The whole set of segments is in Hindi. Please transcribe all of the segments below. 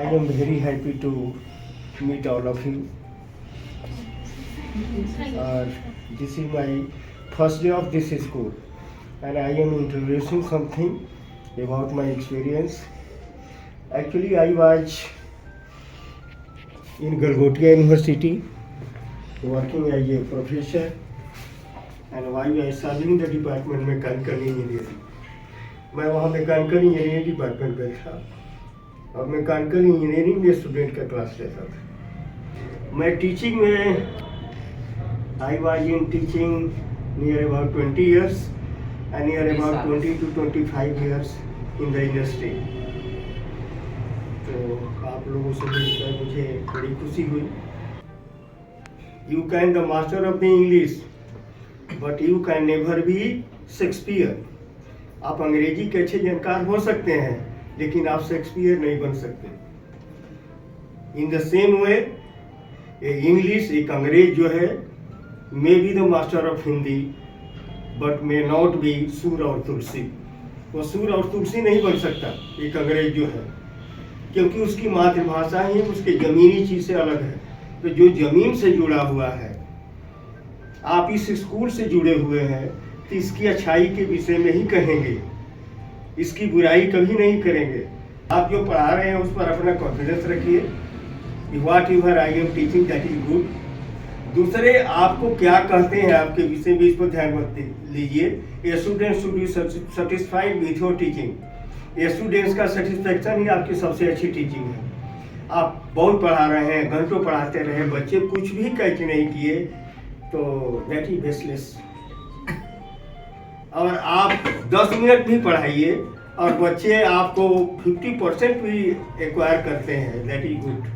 I am very happy to meet all of you. This is my first day of this school, and I am introducing something about my experience. Actually, I was in Galgotia University working as a professor, and I was serving the department mechanical engineering. मैं वहाँ मैकेनिकल इंजीनियरिंग डिपार्टमेंट में था और मैकेनिकल इंजीनियरिंग में स्टूडेंट का क्लास लेता था. मैं टीचिंग में I was in teaching near about 20 years and near about 20 to 25 years in the industry. तो आप लोगों से मिलकर मुझे बड़ी खुशी हुई. You can the master of the English, but you can never be Shakespeare. आप अंग्रेजी के अच्छे जानकार हो सकते हैं, लेकिन आप शेक्सपियर नहीं बन सकते. In the same way English एक अंग्रेज जो है may be the master of Hindi but may not be सूर और तुलसी. वो सूर और तुलसी नहीं बन सकता एक अंग्रेज जो है, क्योंकि उसकी मातृभाषा ही उसके जमीनी चीज से अलग है. तो जो जमीन से जुड़ा हुआ है, आप इस स्कूल से जुड़े हुए हैं, तो इसकी अच्छाई के विषय में ही कहेंगे, इसकी बुराई कभी नहीं करेंगे. आप जो पढ़ा रहे हैं उस पर अपना कॉन्फिडेंस रखिए. What ever I am teaching that is good. दूसरे आपको क्या कहते हैं आपके विषय में, इस पर ध्यान मत लीजिए. A student should be satisfied with your teaching. Students का सेटिस्फेक्शन ही आपकी सबसे अच्छी टीचिंग है. आप बहुत पढ़ा रहे हैं, घंटों पढ़ाते रहे, बच्चे कुछ भी कैच नहीं किए, तो दैट इज बेसलेस. और आप 10 मिनट भी पढ़ाइए और बच्चे आपको 50% भी एक्वायर करते हैं, दैट इज गुड.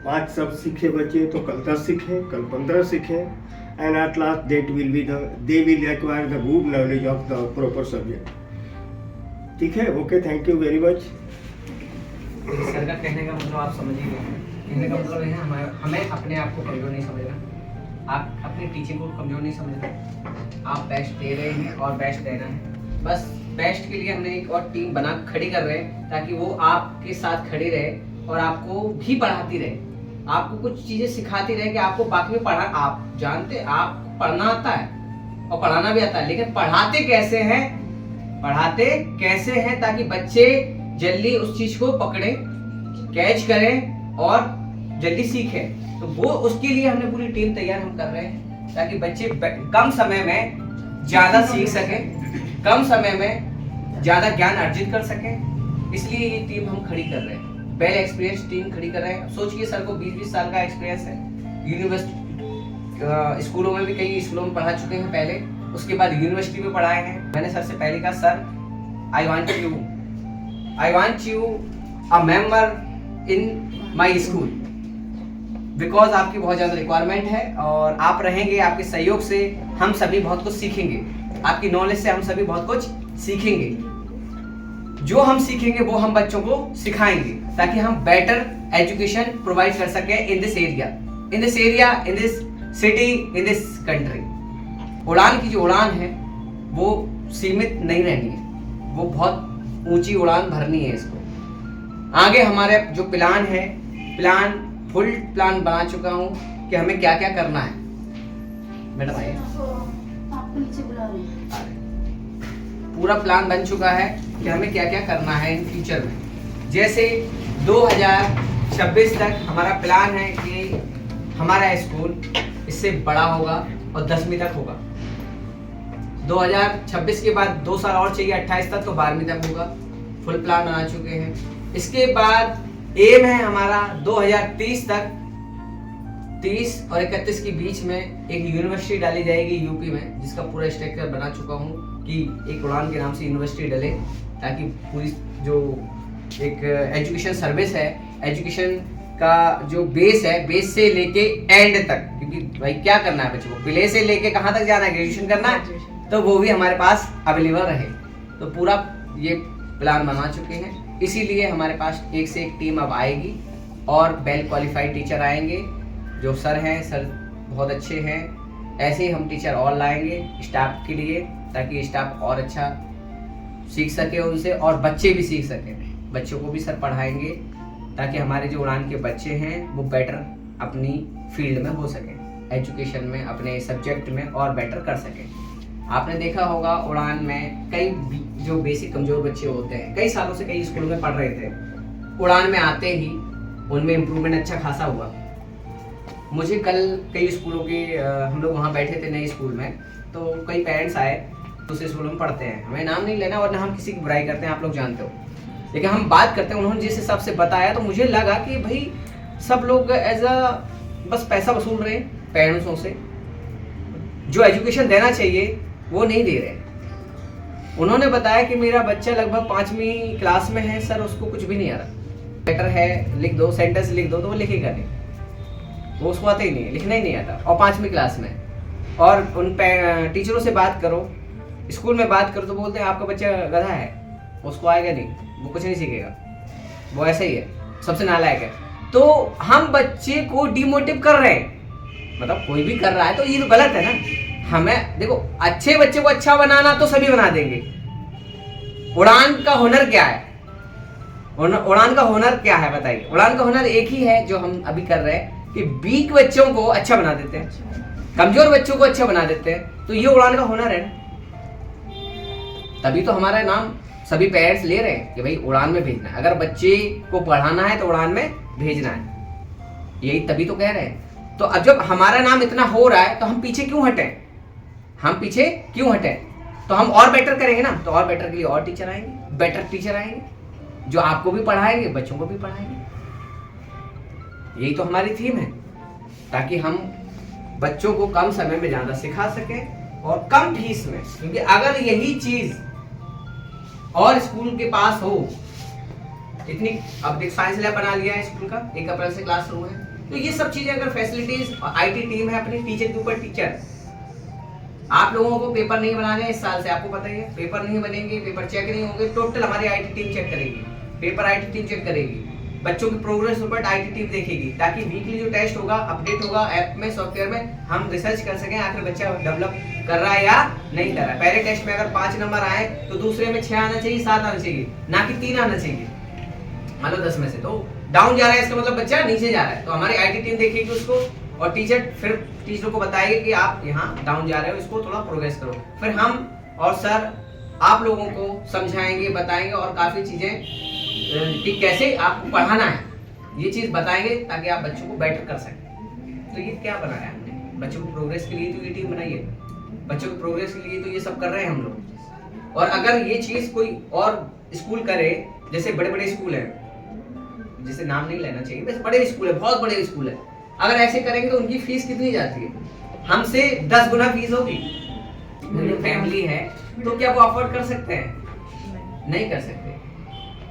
5 शब्द सीखे बच्चे तो कल 10 सीखें, कल 15 सीखें, and at last they will acquire the good knowledge of the proper subject. ठीक है, okay, thank you very much. Sir का कहने का मतलब आप समझ ही गए. कहने का मतलब है हमें अपने आप को कमजोर नहीं समझना, आप अपनी टीचिंग को कमजोर नहीं समझना. आप बेस्ट दे रहे हैं और बेस्ट देना है. बस बेस्ट के लिए हमने एक और टीम बना खड़ी कर रहे हैं, ताकि वो आपके साथ खड़ी रहे और आपको भी पढ़ाती रहे, आपको कुछ चीजें सिखाती रहे कि आपको बाकी में पढ़ा. आप जानते, आपको पढ़ना आता है और पढ़ाना भी आता है, लेकिन पढ़ाते कैसे हैं ताकि बच्चे जल्दी उस चीज को पकड़ें, कैच करें और जल्दी सीखें. तो वो उसके लिए हमने पूरी टीम तैयार हम कर रहे हैं, ताकि बच्चे कम समय में ज्यादा सीख सकें, कम समय में ज्यादा ज्ञान अर्जित कर सकें. इसलिए ये टीम हम खड़ी कर रहे हैं, वेल एक्सपीरियंस टीम खड़ी कर रहे हैं. सोचिए सर को 20-20 साल का एक्सपीरियंस है. यूनिवर्सिटी स्कूलों में भी कई स्कूलों में पढ़ा चुके हैं पहले, उसके बाद यूनिवर्सिटी में पढ़ाए हैं. मैंने सर से पहले कहा, sir I want you a member in my school, because आपकी बहुत ज़्यादा रिक्वायरमेंट है और आप रहेंगे. आपके सहयोग से हम सभी बहुत कुछ सीखेंगे, आपकी नॉलेज से हम सभी बहुत कुछ सीखेंगे. जो हम सीखेंगे वो हम बच्चों को सिखाएंगे, ताकि हम बेटर एजुकेशन प्रोवाइड कर सकें in this area, in this city, in this country. उड़ान की जो उड़ान है वो सीमित नहीं रहनी है, वो बहुत ऊंची उड़ान भरनी है. इसको आगे हमारे जो प्लान है, फुल प्लान बना चुका हूँ कि हमें क्या क्या करना है. मैडम आइए, पूरा प्लान बन चुका है कि हमें क्या क्या करना है इन फ्यूचर में. जैसे 2026 तक हमारा प्लान है कि हमारा स्कूल इससे बड़ा होगा और 10वीं तक होगा. 2026 के बाद 2 साल और चाहिए, 28 तक तो 12वीं तक होगा. फुल प्लान बना चुके हैं. इसके बाद एम है हमारा 2030 तक, 30 और 31 के बीच में एक यूनिवर्सिटी डाली जाएगी यूपी में, जिसका पूरा स्ट्रक्चर बना चुका हूँ कि एक उड़ान के नाम से यूनिवर्सिटी डले, ताकि पूरी जो एक एजुकेशन सर्विस है, एजुकेशन का जो बेस है, बेस से लेके एंड तक, क्योंकि भाई क्या करना है बच्चों को, प्ले से लेके कहाँ तक जाना है, ग्रेजुएशन करना है, तो वो भी हमारे पास अवेलेबल रहे. तो पूरा ये प्लान बना चुके हैं. इसीलिए हमारे पास एक से एक टीम अब आएगी और वेल क्वालिफाइड टीचर आएंगे. जो सर हैं, सर बहुत अच्छे हैं. ऐसे ही हम टीचर और लाएंगे स्टाफ के लिए, ताकि स्टाफ और अच्छा सीख सके उनसे और बच्चे भी सीख सकें. बच्चों को भी सर पढ़ाएंगे, ताकि हमारे जो उड़ान के बच्चे हैं वो बेटर अपनी फील्ड में हो सकें, एजुकेशन में, अपने सब्जेक्ट में और बेटर कर सकें। आपने देखा होगा उड़ान में कई जो बेसिक कमज़ोर बच्चे होते हैं, कई सालों से कई स्कूलों में पढ़ रहे थे, उड़ान में आते ही उनमें इम्प्रूवमेंट अच्छा खासा हुआ। मुझे कल कई स्कूलों के हम लोग वहाँ बैठे थे नए स्कूल में, तो कई पेरेंट्स आए, दूसरे स्कूलों में पढ़ते हैं, हमें नाम नहीं लेना और ना हम किसी की बुराई करते हैं, आप लोग जानते हो, लेकिन हम बात करते हैं। उन्होंने जिस हिसाब से बताया तो मुझे लगा कि भाई सब लोग एज अ बस पैसा वसूल रहे हैं पेरेंट्सों से, जो एजुकेशन देना चाहिए वो नहीं दे रहे। उन्होंने बताया कि मेरा बच्चा लगभग 5वीं क्लास में है सर, उसको कुछ भी नहीं आ रहा, लेटर है लिख दो, सेंटेंस लिख दो, तो वो लिखेगा नहीं, वो उसको आता ही नहीं है, लिखना ही नहीं आता, और 5वीं क्लास में। और उन टीचरों से बात करो, स्कूल में बात करो तो बोलते हैं आपका बच्चा गधा है, उसको आएगा नहीं, वो कुछ नहीं सीखेगा, वो ऐसा ही है, सबसे नालायक है। तो हम बच्चे को डिमोटिव कर रहे हैं, मतलब कोई भी कर रहा है तो ये तो गलत है ना। हमें देखो, अच्छे बच्चे को अच्छा बनाना तो सभी बना देंगे। उड़ान का हुनर क्या है? उड़ान का हुनर क्या है बताइए? उड़ान का हुनर एक ही है जो हम अभी कर रहे हैं कि वीक बच्चों को अच्छा बना देते हैं, कमजोर बच्चों को अच्छा बना देते हैं। तो ये उड़ान का हुनर है ना, तभी तो हमारा नाम सभी पेरेंट्स ले रहे हैं कि भाई उड़ान में भेजना है। अगर बच्चे को पढ़ाना है तो उड़ान में भेजना है, यही तभी तो कह रहे हैं। तो अब जब हमारा नाम इतना हो रहा है तो हम पीछे क्यों हटें? हम पीछे क्यों हटें? तो हम और बेटर करेंगे ना, तो और बेटर के लिए और टीचर आएंगे, बेटर टीचर आएंगे जो आपको भी पढ़ाएंगे, बच्चों को भी पढ़ाएंगे। यही तो हमारी थीम है, ताकि हम बच्चों को कम समय में ज्यादा सिखा सकें और कम फीस में। क्योंकि अगर यही चीज और स्कूल के पास हो, इतनी अब देख साइंस लैब बना लिया है स्कूल का, 1 अप्रैल से क्लास शुरू है, तो ये सब चीजें अगर फैसिलिटीज, आईटी टीम है अपनी, टीचर के ऊपर टीचर। आप लोगों को पेपर नहीं बनाने इस साल से, आपको पता ही है, पेपर नहीं बनेंगे, पेपर चेक नहीं होंगे, टोटल हमारी आईटी टीम चेक करेगी, पेपर आईटी टीम चेक करेगी, बच्चों की प्रोग्रेस रिपोर्ट आईटी टीम देखेगी, ताकि वीकली जो टेस्ट होगा, अपडेट होगा ऐप में, सॉफ्टवेयर में, हम रिसर्च कर सकें आखिर बच्चा डेवलप कर रहा है या नहीं कर रहा है। पहले टेस्ट में अगर 5 नंबर आए तो दूसरे में 6 आना चाहिए, 7 आना चाहिए, ना कि 3 आना चाहिए। मान लो 10 में से तो डाउन जा रहा है, इसका मतलब बच्चा नीचे जा रहा है, तो हमारी आईटी टीम देखेगी उसको, और टीचर फिर टीचरों को बताएगी कि आप यहाँ डाउन जा रहे हो, इसको थोड़ा प्रोग्रेस करो। फिर हम और सर आप लोगों को समझाएंगे, बताएंगे और काफी चीजें कि कैसे आपको पढ़ाना है, ये चीज बताएंगे ताकि आप बच्चों को बेटर कर सकें। तो ये क्या बनाया हमने? बच्चों की प्रोग्रेस के लिए तो ये टीम बनाई है, बच्चों की प्रोग्रेस के लिए तो ये सब कर रहे हैं हम लोग। और अगर ये चीज कोई और स्कूल करे, जैसे बड़े बड़े स्कूल हैं, जिसे नाम नहीं लेना चाहिए, बस बड़े स्कूल है, बहुत बड़े स्कूल है, अगर ऐसे करेंगे तो उनकी फीस कितनी जाती है? हमसे 10 गुना फीस होगी। फैमिली है तो क्या वो अफोर्ड कर सकते हैं? नहीं कर सकते।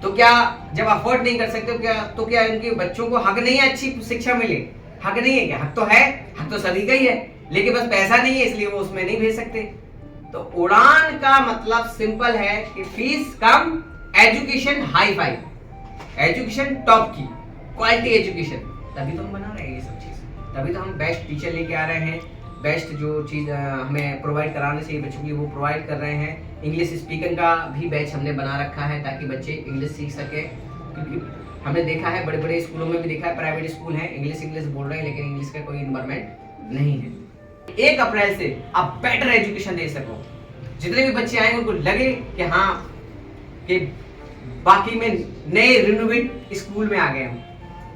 तो क्या जब अफोर्ड नहीं कर सकते तो क्या इनके बच्चों को हक नहीं है अच्छी शिक्षा मिले? हक नहीं है क्या? हक तो है, हक तो सभी का ही है, लेकिन बस पैसा नहीं है इसलिए वो उसमें नहीं भेज सकते। तो उड़ान का मतलब सिंपल है कि फीस कम, education high fi, education top की क्वालिटी एजुकेशन, तभी तो हम बना रहे हैं ये सब चीज, तभी तो हम बेस्ट टीचर लेके आ रहे हैं, बेस्ट जो चीज़ हमें प्रोवाइड कराने चाहिए बच्चों के लिए वो प्रोवाइड कर रहे हैं। इंग्लिश स्पीकिंग का भी बैच हमने बना रखा है ताकि बच्चे इंग्लिश सीख सकें, क्योंकि हमने देखा है बड़े बड़े स्कूलों में भी देखा है, प्राइवेट स्कूल हैं इंग्लिश बोल रहे हैं लेकिन इंग्लिश का कोई इन्वायरमेंट नहीं है। 1 अप्रैल से आप बेटर एजुकेशन दे सको, जितने भी बच्चे आएंगे उनको लगे कि हाँ कि बाकी में नए रिनोवेट स्कूल में आ गए हम,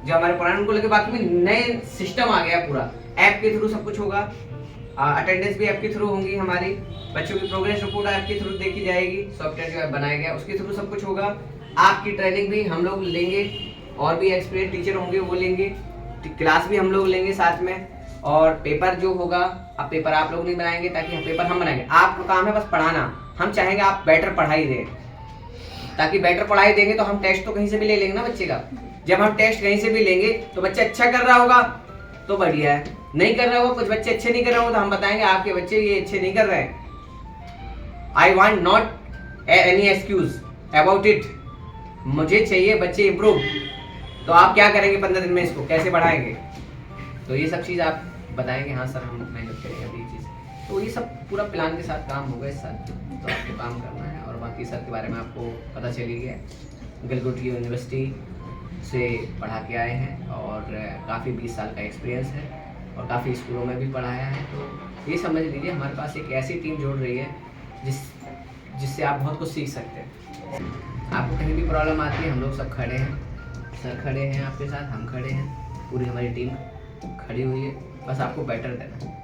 जो हमारे पुराने उनको लगे बाकी में नए सिस्टम आ गया, पूरा ऐप के थ्रू सब कुछ होगा, अटेंडेंस भी ऐप के थ्रू होंगी, हमारी बच्चों की प्रोग्रेस रिपोर्ट ऐप के थ्रू देखी जाएगी, सॉफ्टवेयर जो ऐप बनाया गया उसके थ्रू सब कुछ होगा। आपकी ट्रेनिंग भी हम लोग लेंगे और भी एक्सपीरियंस टीचर होंगे वो लेंगे, क्लास भी हम लोग लेंगे साथ में, और पेपर जो होगा अब पेपर आप लोग नहीं बनाएंगे ताकि पेपर हम बनाएंगे, आपका काम है बस पढ़ाना। हम चाहेंगे आप बेटर पढ़ाई दें, ताकि बेटर पढ़ाई देंगे तो हम टेस्ट तो कहीं से भी ले लेंगे ना बच्चे का। जब हम टेस्ट कहीं से भी लेंगे तो बच्चा अच्छा कर रहा होगा तो बढ़िया है, नहीं कर रहा होगा, कुछ बच्चे अच्छे नहीं कर रहे होंगे तो हम बताएंगे आपके बच्चे ये अच्छे नहीं कर रहे हैं। I want not any excuse about it, मुझे चाहिए बच्चे इंप्रूव। तो आप क्या करेंगे 15 दिन में, इसको कैसे बढ़ाएंगे? तो ये सब चीज़ आप बताएंगे हाँ सर हम मेहनत करेंगे अभी चीज़, तो ये सब पूरा प्लान के साथ काम होगा इस साल। तो आपको काम करना है और बाकी सर के बारे में आपको पता चल ही गया। गिलगुट यूनिवर्सिटी से पढ़ा के आए हैं और काफ़ी 20 साल का एक्सपीरियंस है और काफ़ी स्कूलों में भी पढ़ाया है। तो ये समझ लीजिए हमारे पास एक ऐसी टीम जुड़ रही है जिससे आप बहुत कुछ सीख सकते हैं। आपको कहीं भी प्रॉब्लम आती है, हम लोग सब खड़े हैं, सर खड़े हैं आपके साथ, हम खड़े हैं, पूरी हमारी टीम खड़ी हुई है, बस आपको बेटर देना है।